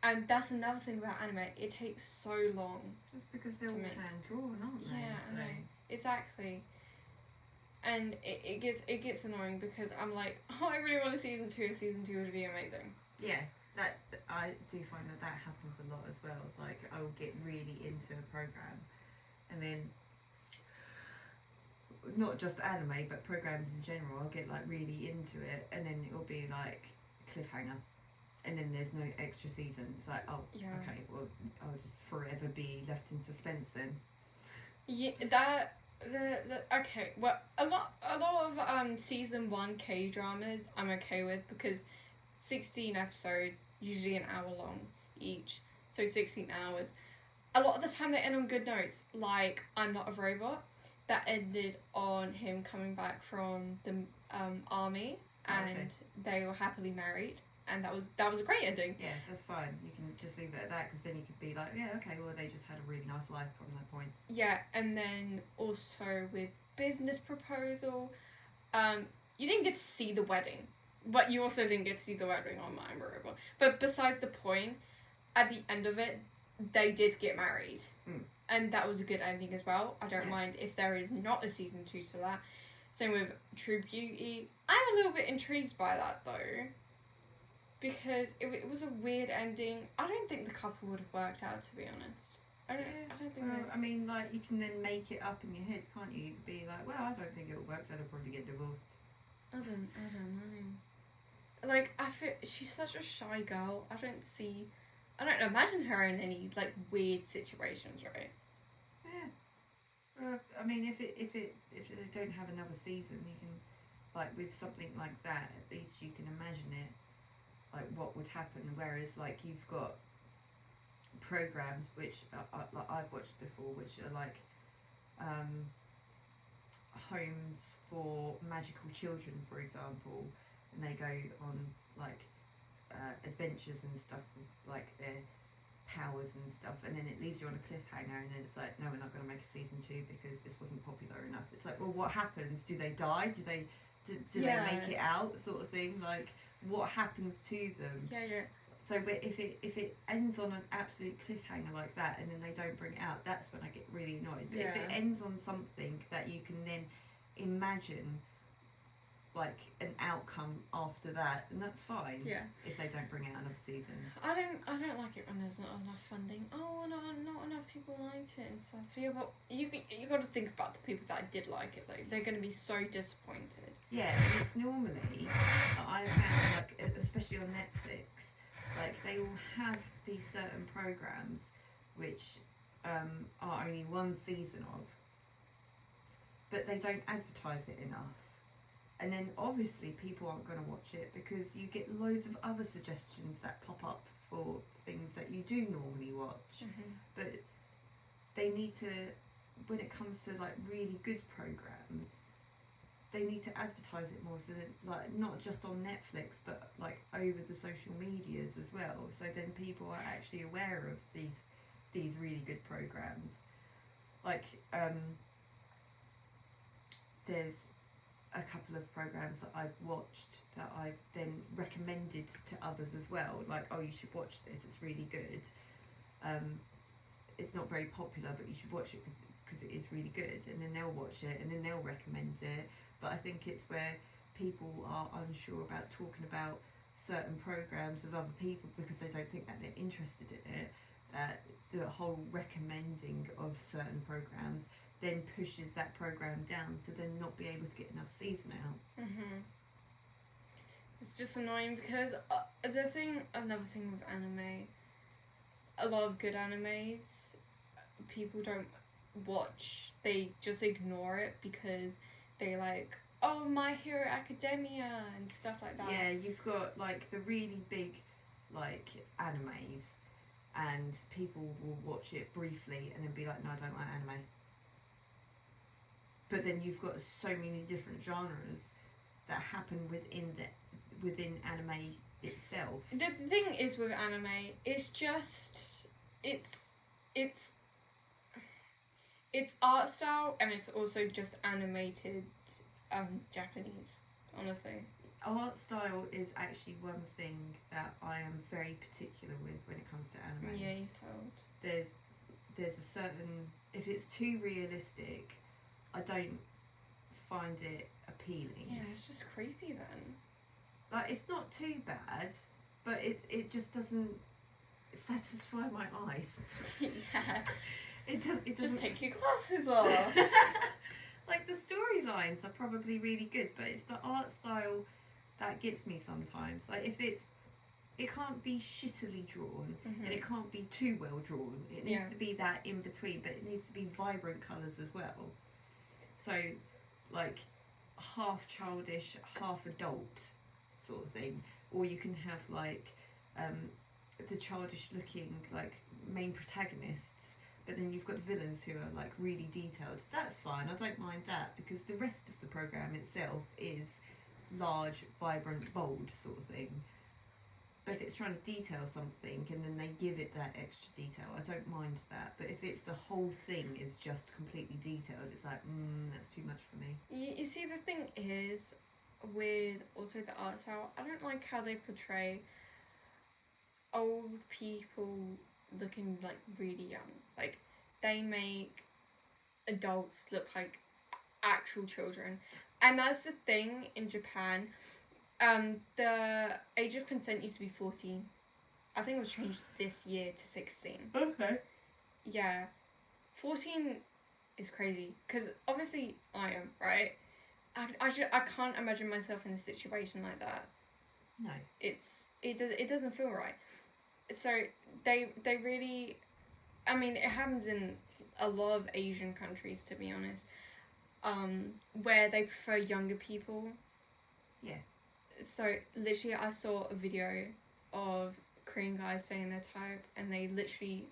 And that's another thing about anime, it takes so long. Just because they're all hand drawn, aren't they? Yeah, I know. Exactly. And it gets annoying, because I'm like, oh, I really want a season 2. Season 2 would be amazing. Yeah, that I do find that happens a lot as well. Like, I will get really into a program, and then not just anime, but programs in general, I'll get like really into it, and then it'll be like cliffhanger, and then there's no extra season. It's like, oh, yeah. Okay, well, I'll just forever be left in suspense then. Yeah, okay. Well, a lot of season 1 K-dramas I'm okay with, because 16 episodes, usually an hour long each, so 16 hours. A lot of the time they end on good notes, like I'm Not a Robot, that ended on him coming back from the army, and they were happily married. And that was a great ending. Yeah, that's fine. You can just leave it at that, because then you could be like, yeah, okay, well, they just had a really nice life from that point. Yeah, and then also with Business Proposal, you didn't get to see the wedding, but you also didn't get to see the wedding on My Robot. But besides the point, at the end of it, they did get married. And that was a good ending as well. I don't mind if there is not a season 2 to that. Same with True Beauty. I'm a little bit intrigued by that, though, because it was a weird ending. I don't think the couple would have worked out, to be honest. I don't think. Well, I mean, like, you can then make it up in your head, can't you? You could be like, well, I don't think it'll work, so they'll probably get divorced. I don't know. Like, I feel she's such a shy girl. I don't imagine her in any like weird situations, right? Yeah. Well, I mean, if they don't have another season, you can, like, with something like that, at least you can imagine it, like what would happen. Whereas, like, you've got programs which like I've watched before, which are like homes for magical children, for example, and they go on like adventures and stuff with like their powers and stuff, and then it leaves you on a cliffhanger, and then it's like, no, we're not going to make a season 2 because this wasn't popular enough. It's like, well, what happens? Do they die? Do they make it out, sort of thing? Like, what happens to them? Yeah. So if it ends on an absolute cliffhanger like that, and then they don't bring it out, that's when I get really annoyed. But if it ends on something that you can then imagine, like, an outcome after that, and that's fine. Yeah. If they don't bring out another season. I don't like it when there's not enough funding. Oh, no, not enough people liked it and stuff. Yeah, but you got to think about the people that did like it. Like, they're going to be so disappointed. Yeah, and it's normally, I found, like, especially on Netflix, like, they will have these certain programs which are only one season of, but they don't advertise it enough. And then obviously people aren't going to watch it because you get loads of other suggestions that pop up for things that you do normally watch. But they need to, when it comes to like really good programs, they need to advertise it more, so that, like, not just on Netflix but like over the social medias as well, so then people are actually aware of these really good programs. Like there's a couple of programs that I've watched that I've then recommended to others as well, like, oh, you should watch this, it's really good. It's not very popular, but you should watch it because it is really good, and then they'll watch it and then they'll recommend it. But I think it's where people are unsure about talking about certain programs with other people because they don't think that they're interested in it, that the whole recommending of certain programs then pushes that program down to then not be able to get enough season out. It's just annoying because another thing with anime, a lot of good animes, people don't watch. They just ignore it because they like, oh, My Hero Academia and stuff like that. Yeah, you've got like the really big like animes, and people will watch it briefly and then be like, no, I don't like anime. But then you've got so many different genres that happen within anime itself. The thing is with anime, it's just it's art style, and it's also just animated Japanese, honestly. Art style is actually one thing that I am very particular with when it comes to anime. Yeah, you've told. There's a certain, if it's too realistic, I don't find it appealing. Yeah, it's just creepy then. Like, it's not too bad, but it just doesn't satisfy my eyes. Yeah. It doesn't. Just take your glasses off. Like, the storylines are probably really good, but it's the art style that gets me sometimes. Like, it can't be shittily drawn, and it can't be too well drawn. It needs to be that in between, but it needs to be vibrant colours as well. So, like, half childish, half adult sort of thing. Or you can have, like, the childish looking, like, main protagonists, but then you've got villains who are, like, really detailed. That's fine, I don't mind that, because the rest of the programme itself is large, vibrant, bold sort of thing. But if it's trying to detail something and then they give it that extra detail, I don't mind that. But if it's the whole thing is just completely detailed, it's like, that's too much for me. You see, the thing is, with also the art style, I don't like how they portray old people looking like really young. Like, they make adults look like actual children. And that's the thing in Japan. The age of consent used to be 14. I think it was changed this year to 16. Okay. Yeah. 14 is crazy. Because obviously I am, right? I can't imagine myself in a situation like that. No. It doesn't feel right. So they really, I mean, it happens in a lot of Asian countries, to be honest, where they prefer younger people. Yeah. So literally I saw a video of Korean guys saying their type, and they literally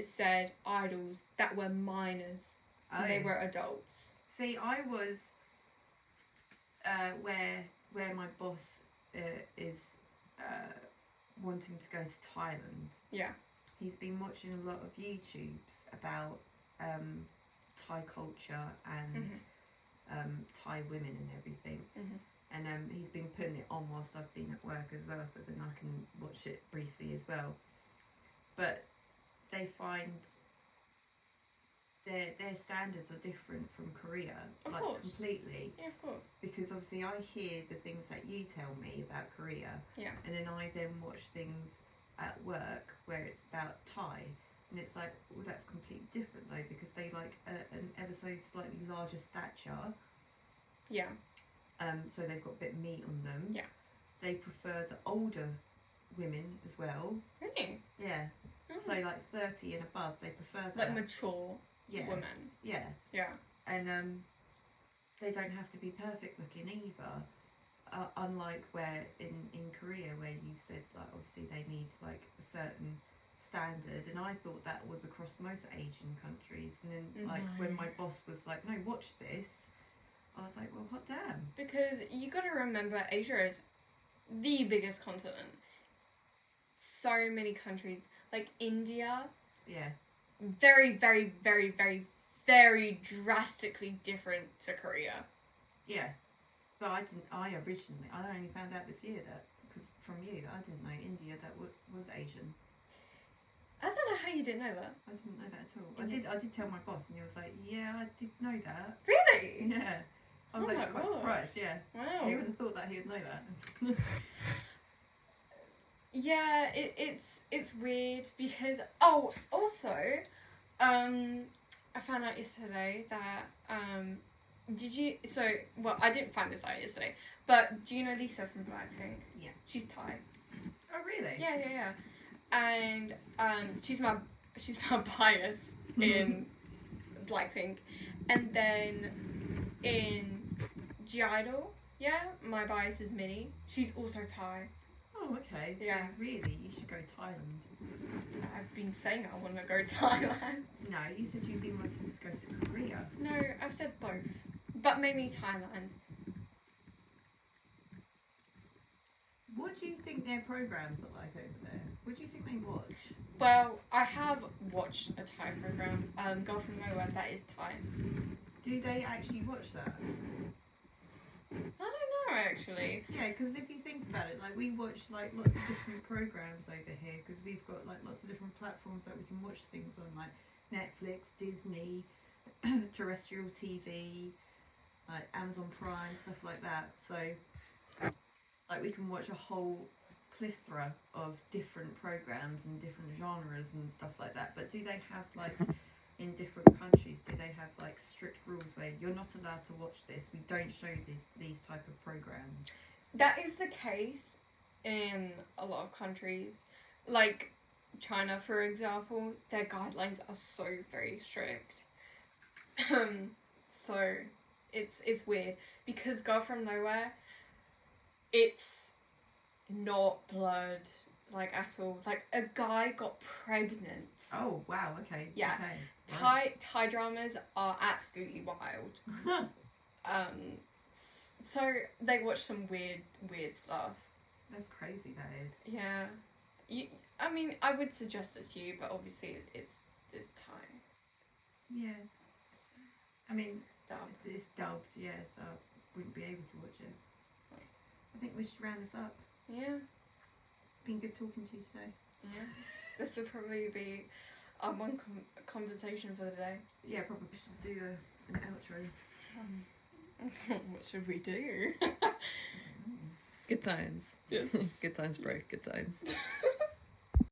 said idols that were minors and they were adults. See, I was where my boss is wanting to go to Thailand. Yeah. He's been watching a lot of YouTubes about Thai culture and Thai women and everything. and he's been putting it on whilst I've been at work as well, so then I can watch it briefly as well. But they find their standards are different from Korea, Of like course. completely. Yeah, of course. Because obviously I hear the things that you tell me about Korea, Yeah. and then I then watch things at work where it's about Thai, and it's like, well, that's completely different though, because they like an ever so slightly larger stature. Yeah. So they've got a bit of meat on them. Yeah. They prefer the older women as well. Really? Yeah. Mm. So like 30 and above, they prefer that. Like mature yeah. women. Yeah. Yeah. And they don't have to be perfect looking either. Unlike where in Korea, where you said like obviously they need like a certain standard, and I thought that was across most Asian countries. And then like when my boss was like, "No, watch this," I was like, "Well, hot damn!" Because you got to remember, Asia is the biggest continent. So many countries, like India. Yeah. Very, very, very, very, very drastically different to Korea. Yeah. But I only found out this year that, because from you, I didn't know India that was Asian. I don't know how you didn't know that. I didn't know that at all. I did tell my boss, and he was like, "Yeah, I did know that." Really? Yeah. I was Oh my actually quite gosh. surprised. Yeah. Wow. Who would have thought that he would know that? Yeah, it's weird because also, I found out yesterday that I didn't find this out yesterday, but do you know Lisa from Blackpink? Yeah. She's Thai. Oh really? Yeah. And she's my bias in Blackpink, and then in G Idol, my bias is Minnie. She's also Thai. Oh okay. Yeah. So really, you should go Thailand. I've been saying I want to go Thailand. No, you said you've been wanting to go to Korea. No, I've said both, but mainly Thailand. What do you think their programs are like over there? What do you think they watch? Well, I have watched a Thai program, Girl From Nowhere, that is Thai. Do they actually watch that? I don't know, actually. Yeah, because if you think about it, like we watch like lots of different programs over here, because we've got like lots of different platforms that we can watch things on, like Netflix, Disney, terrestrial TV, like Amazon Prime, stuff like that. So like we can watch a whole plethora of different programs and different genres and stuff like that. But do they have like in different countries, do they have like strict rules where you're not allowed to watch this, we don't show these type of programs? That is the case in a lot of countries. Like China, for example, their guidelines are so very strict. So it's weird because Girl From Nowhere, it's not blood like at all. Like a guy got pregnant. Oh wow, okay. Yeah. Okay. Right. Thaidramas are absolutely wild. So they watch some weird stuff. That's crazy, that is. Yeah. I mean, I would suggest it to you, but obviously it's Thai. Yeah. I mean, Dubbed. it's dubbed, yeah, so I wouldn't be able to watch it. I think we should round this up. Yeah. Been good talking to you today. Yeah. This would probably be our one conversation for the day. Yeah, probably should do an outro. What should we do? Good times. Yes. Good times, bro. Good times.